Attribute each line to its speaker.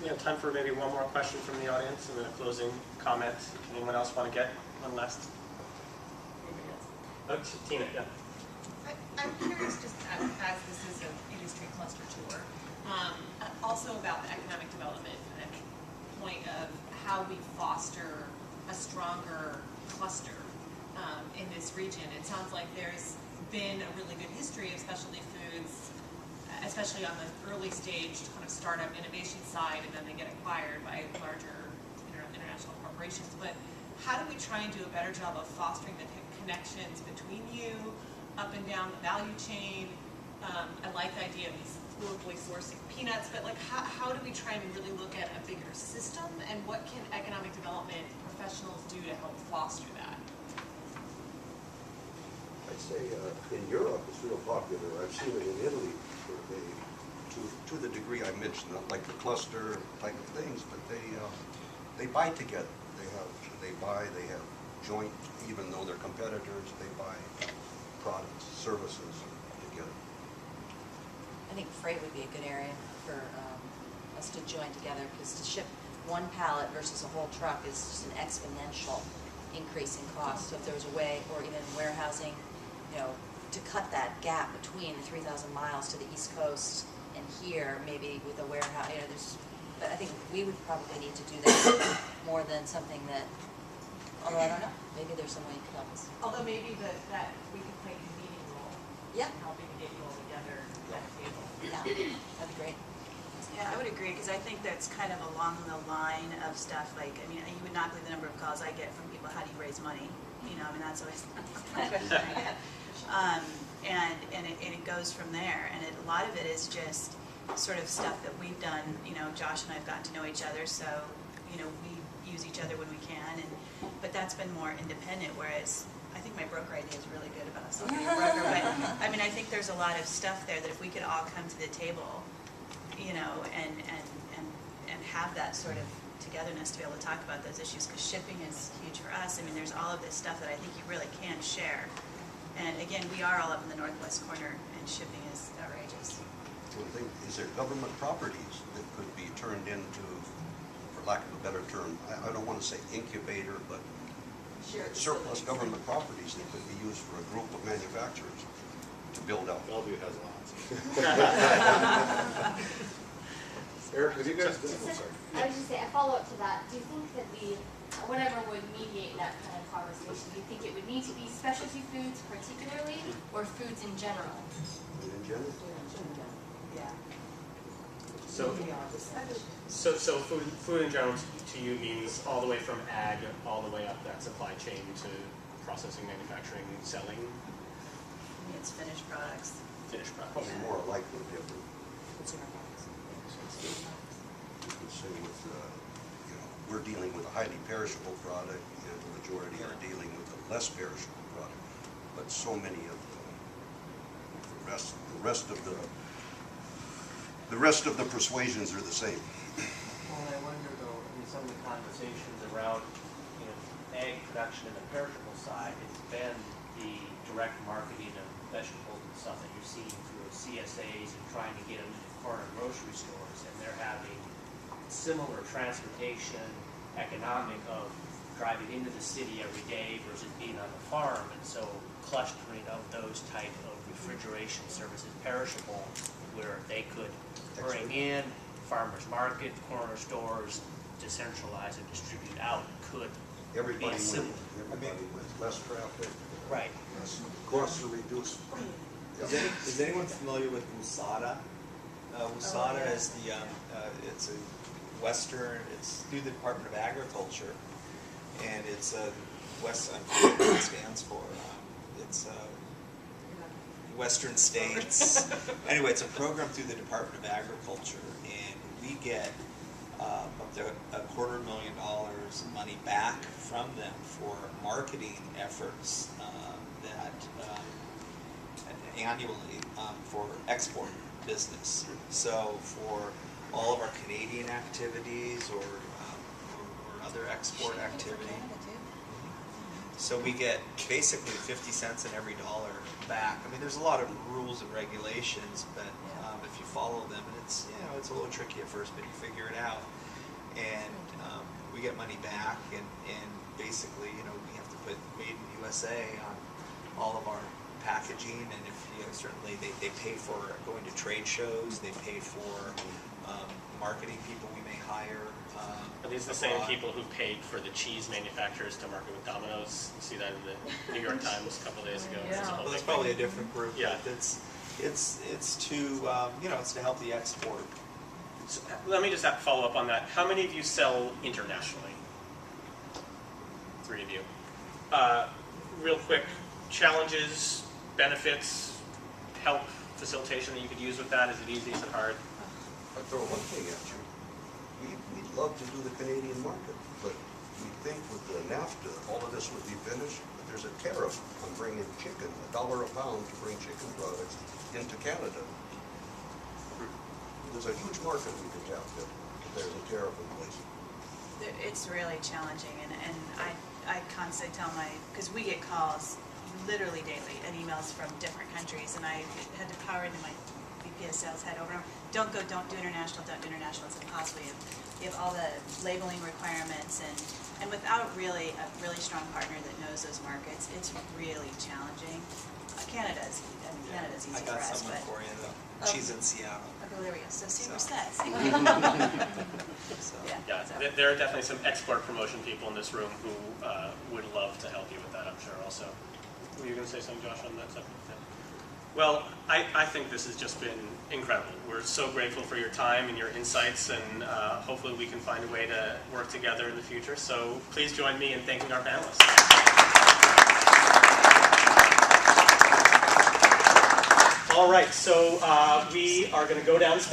Speaker 1: We have time for maybe one more question from the audience and then a closing comment. Anyone else want to get one last? Oh, Tina, yeah.
Speaker 2: I'm curious, just as this is an industry cluster tour, also about the economic development and point of how we foster a stronger cluster in this region. It sounds like there's been a really good history of specialty foods, especially on the early stage kind of startup innovation side, and then they get acquired by larger international corporations. But how do we try and do a better job of fostering the connections between you, up and down the value chain? I like the idea of these locally sourcing peanuts, but like how do we try and really look at a bigger system, and what can economic development professionals do to help foster that?
Speaker 3: I'd say in Europe it's real popular. I've seen it in Italy where they, to the degree I mentioned, not like the cluster type of things, but they buy together. They have joint, even though they're competitors, they buy products, services together.
Speaker 4: I think freight would be a good area for us to join together, because to ship one pallet versus a whole truck is just an exponential increase in cost. So if there was a way, or even warehousing, to cut that gap between the 3,000 miles to the East Coast and here, maybe with a warehouse, but I think we would probably need to do that more than something that, although I don't know, maybe there's some way you could help us.
Speaker 2: Although maybe that we could play a convening role,
Speaker 4: Yeah.
Speaker 2: helping to get you all together at the table.
Speaker 4: Yeah, that'd be great.
Speaker 5: Yeah, I would agree, because I think that's kind of along the line of stuff like, I mean, you would not believe the number of calls I get from people, how do you raise money? That's always the question I get. And it goes from there, and a lot of it is just sort of stuff that we've done. Josh and I have gotten to know each other, so we use each other when we can, but that's been more independent, whereas I think my broker idea is really good about us looking at a broker, but I mean, I think there's a lot of stuff there that if we could all come to the table, and have that sort of togetherness to be able to talk about those issues, because shipping is huge for us. I mean, there's all of this stuff that I think you really can share. And again, we are all up in the northwest corner, and shipping is outrageous.
Speaker 3: One thing, is there government properties that could be turned into, for lack of a better term, I don't want to say incubator, but surplus government properties that could be used for a group of manufacturers to build out.
Speaker 6: Bellevue has lots.
Speaker 7: Eric, have you guys?
Speaker 8: I was just saying, a follow-up to that. Do you think that whatever would mediate that kind of conversation, do you think it would need to be specialty foods particularly, or foods in general?
Speaker 3: In general?
Speaker 5: Yeah.
Speaker 1: So food in general to you means all the way from ag all the way up that supply chain to processing, manufacturing, selling.
Speaker 5: It's finished products.
Speaker 1: Finished products.
Speaker 3: Probably more alike than different.
Speaker 4: Consumer products.
Speaker 3: You could say with, we're dealing with a highly perishable product, and the majority are dealing with a less perishable product. But so many of the rest of the persuasions are the same.
Speaker 9: Well, I wonder though, some of the conversations around, egg production and the perishable side, it's been the direct marketing of vegetables and stuff that you're seeing through CSAs and trying to get them into corner grocery stores, and they're having similar transportation economic of driving into the city every day versus being on the farm, and so clustering of those type of refrigeration services, perishable, where they could bring in farmers market, corner stores, decentralize and distribute out, could
Speaker 3: Everybody
Speaker 9: be a similar.
Speaker 3: everybody wins. Less traffic,
Speaker 9: Right.
Speaker 3: less costs are reduced.
Speaker 7: Is anyone familiar with WUSADA? WUSADA is it's a Western, it's through the Department of Agriculture, and it's a West, I forget what it stands for. It's Western States. Anyway, it's a program through the Department of Agriculture, and we get up to $250,000 money back from them for marketing efforts annually for export business. So for all of our Canadian activities or other export activity. So we get basically 50 cents in every dollar back. I mean, there's a lot of rules and regulations, but if you follow them, and it's, it's a little tricky at first, but you figure it out. And we get money back, and basically, we have to put Made in USA on all of our packaging, and if, certainly they pay for going to trade shows, they pay for marketing people we may hire.
Speaker 1: Are these the same
Speaker 7: abroad.
Speaker 1: people who paid for the cheese manufacturers to market with Domino's? You see that in the New York Times a couple days ago.
Speaker 2: Yeah.
Speaker 1: It's a whole
Speaker 7: Well, that's
Speaker 1: big
Speaker 7: probably a
Speaker 1: thing.
Speaker 7: different group.
Speaker 1: Yeah.
Speaker 7: But it's to it's to help the export.
Speaker 1: So, let me just follow up on that. How many of you sell internationally? 3 of you. Real quick, challenges, benefits, help, facilitation that you could use with that? Is it easy? Is it hard?
Speaker 3: I'll throw one thing at you. We'd love to do the Canadian market, but we think with the NAFTA, all of this would be finished, but there's a tariff on bringing chicken, $1 a pound to bring chicken products into Canada. There's a huge market we could tap in, if there's a tariff in place.
Speaker 5: It's really challenging, and I constantly tell because we get calls literally daily and emails from different countries, and I had to power into my VP of sales head over, don't do international, it's impossible. You have all the labeling requirements, and without really a really strong partner that knows those markets, it's really challenging. Canada's easy
Speaker 7: I
Speaker 5: for
Speaker 7: got
Speaker 5: us,
Speaker 7: someone
Speaker 5: but.
Speaker 7: for you though. She's in Seattle.
Speaker 5: Okay, there we go, so see, we're
Speaker 7: So.
Speaker 5: set.
Speaker 7: So.
Speaker 1: Yeah,
Speaker 5: So.
Speaker 1: there are definitely some export promotion people in this room who would love to help you with that, I'm sure, also. Were you going to say something, Josh, on that subject? Yeah. Well, I think this has just been incredible. We're so grateful for your time and your insights, and hopefully we can find a way to work together in the future. So please join me in thanking our panelists. All right, so we are going to go downstairs.